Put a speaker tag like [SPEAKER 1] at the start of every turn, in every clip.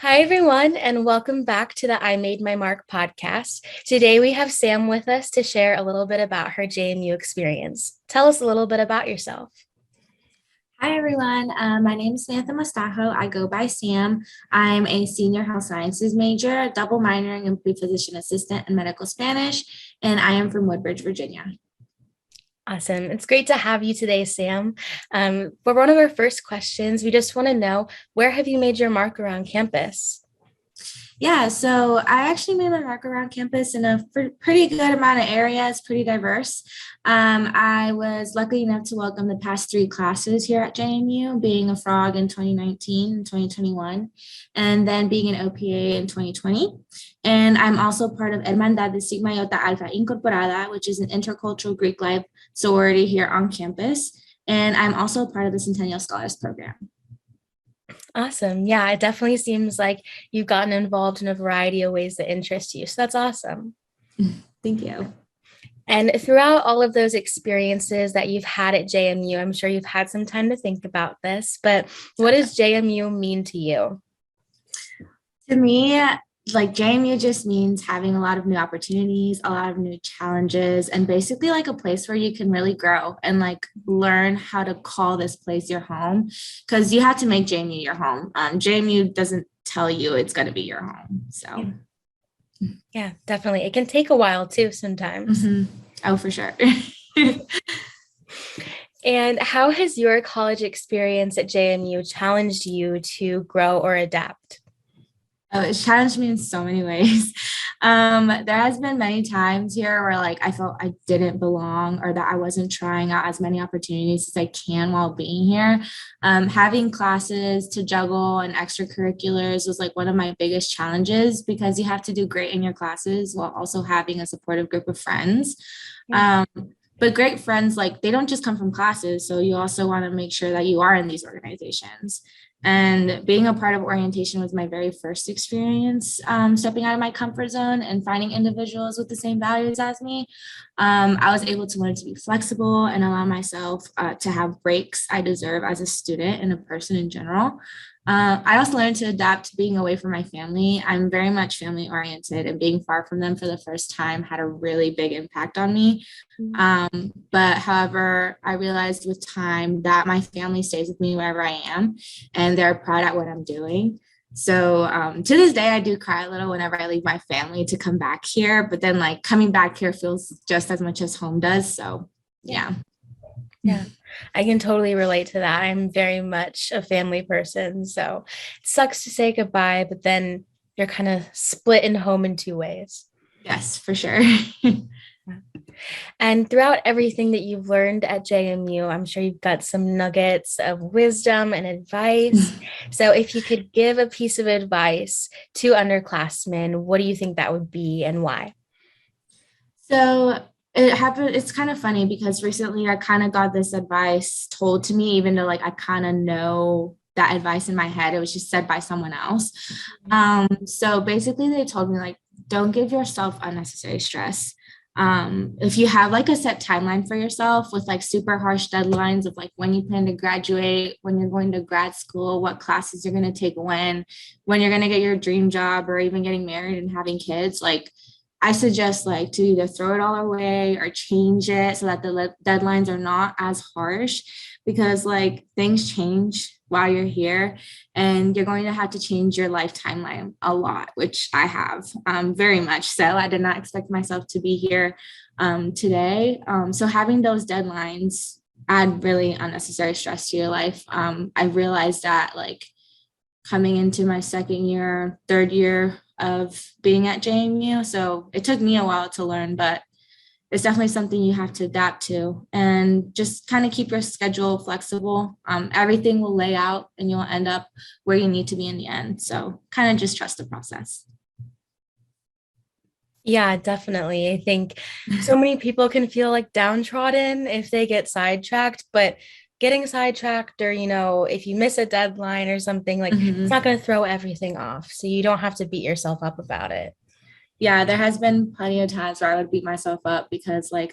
[SPEAKER 1] Hi, everyone, and welcome back to the I Made My Mark podcast. Today, we have Sam with us to share a little bit about her JMU experience. Tell us a little bit about yourself.
[SPEAKER 2] Hi, everyone. My name is Samantha Mostajo. I go by Sam. I'm a senior health sciences major, double minoring in pre-physician assistant and medical Spanish, and I am from Woodbridge, Virginia.
[SPEAKER 1] Awesome. It's great to have you today, Sam. For one of our first questions, we just want to know, where have you made your mark around campus?
[SPEAKER 2] Yeah, so I actually made my mark around campus in a pretty good amount of areas, pretty diverse. I was lucky enough to welcome the past three classes here at JMU, being a frog in 2019 and 2021, and then being an OPA in 2020. And I'm also part of Hermandad de Sigma Iota Alpha Incorporada, which is an intercultural Greek life sorority here on campus. And I'm also part of the Centennial Scholars Program.
[SPEAKER 1] Awesome. Yeah, it definitely seems like you've gotten involved in a variety of ways that interest you. So that's awesome.
[SPEAKER 2] Thank you.
[SPEAKER 1] And throughout all of those experiences that you've had at JMU, I'm sure you've had some time to think about this, but what does JMU mean to you?
[SPEAKER 2] To me, like JMU just means having a lot of new opportunities, a lot of new challenges, and basically like a place where you can really grow and like learn how to call this place your home, because you have to make JMU your home. JMU doesn't tell you it's going to be your home. So,
[SPEAKER 1] yeah, definitely. It can take a while too sometimes.
[SPEAKER 2] Oh, for sure.
[SPEAKER 1] And how has your college experience at JMU challenged you to grow or adapt?
[SPEAKER 2] Oh, it's challenged me in so many ways. There has been many times here where like I felt I didn't belong or that I wasn't trying out as many opportunities as I can while being here. Having classes to juggle and extracurriculars was like one of my biggest challenges because you have to do great in your classes while also having a supportive group of friends. But great friends, like they don't just come from classes. So you also want to make sure that you are in these organizations. And being a part of orientation was my very first experience stepping out of my comfort zone and finding individuals with the same values as me. I was able to learn to be flexible and allow myself to have breaks I deserve as a student and a person in general. I also learned to adapt to being away from my family. I'm very much family oriented, and being far from them for the first time had a really big impact on me. But however, I realized with time that my family stays with me wherever I am, and they're proud at what I'm doing. So to this day, I do cry a little whenever I leave my family to come back here. But then, like coming back here feels just as much as home does. So yeah.
[SPEAKER 1] Yeah, I can totally relate to that. I'm very much a family person. So it sucks to say goodbye, but then you're kind of split in home in two ways.
[SPEAKER 2] Yes, for sure.
[SPEAKER 1] And throughout everything that you've learned at JMU, I'm sure you've got some nuggets of wisdom and advice. So if you could give a piece of advice to underclassmen, what do you think that would be and why?
[SPEAKER 2] So it happened. It's kind of funny because recently I kind of got this advice told to me, even though like I kind of know that advice in my head. It was just said by someone else. So basically they told me like, don't give yourself unnecessary stress. If you have like a set timeline for yourself with like super harsh deadlines of like when you plan to graduate, when you're going to grad school, what classes you're going to take when you're going to get your dream job or even getting married and having kids, like I suggest like to either throw it all away or change it so that the deadlines are not as harsh, because like things change while you're here and you're going to have to change your life timeline a lot, which I have very much so. I did not expect myself to be here today. So having those deadlines add really unnecessary stress to your life. I realized that like coming into my second year, third year of being at JMU. So it took me a while to learn, but it's definitely something you have to adapt to and just kind of keep your schedule flexible. Everything will lay out and you'll end up where you need to be in the end. So kind of just trust the process.
[SPEAKER 1] Yeah, definitely. I think so many people can feel like downtrodden if they get sidetracked, but getting sidetracked or, if you miss a deadline or something, like it's not going to throw everything off. So you don't have to beat yourself up about it.
[SPEAKER 2] Yeah, there has been plenty of times where I would beat myself up because I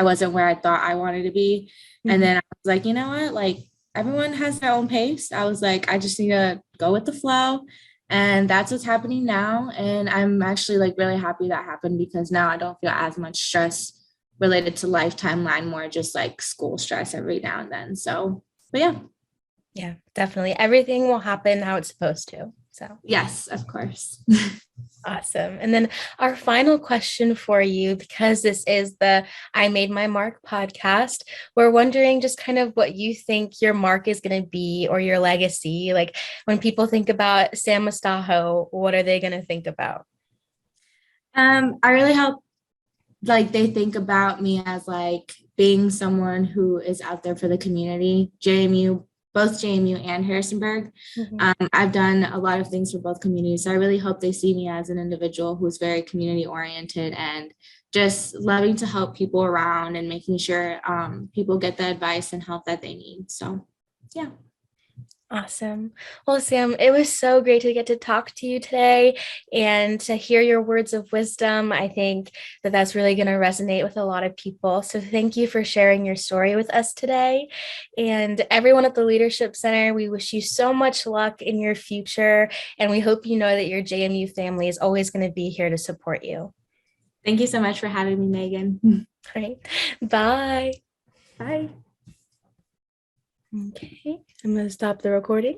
[SPEAKER 2] wasn't where I thought I wanted to be. And then I was like, you know what? Like everyone has their own pace. I was like, I just need to go with the flow. And that's what's happening now. And I'm actually like really happy that happened because now I don't feel as much stress related to lifetime line, more just like school stress every now and then. So, but yeah.
[SPEAKER 1] Yeah, definitely. Everything will happen how it's supposed to. So,
[SPEAKER 2] Yes, of course.
[SPEAKER 1] awesome. And then our final question for you, because this is the I Made My Mark podcast, we're wondering just kind of what you think your mark is going to be or your legacy. Like when people think about Sam Mostajo, what are they going to think about?
[SPEAKER 2] I really hope like they think about me as like being someone who is out there for the community. JMU, both JMU and Harrisonburg.
[SPEAKER 1] Mhm.
[SPEAKER 2] I've done a lot of things for both communities. So I really hope they see me as an individual who's very community oriented and just loving to help people around and making sure people get the advice and help that they need. So yeah.
[SPEAKER 1] Awesome. Well, Sam, it was so great to get to talk to you today and to hear your words of wisdom. I think that that's really going to resonate with a lot of people. So, thank you for sharing your story with us today. And everyone at the Leadership Center, we wish you so much luck in your future. And we hope you know that your JMU family is always going to be here to support you.
[SPEAKER 2] Thank you so much for having me, Megan.
[SPEAKER 1] All right. Bye.
[SPEAKER 2] Bye.
[SPEAKER 1] Okay. I'm going to stop the recording.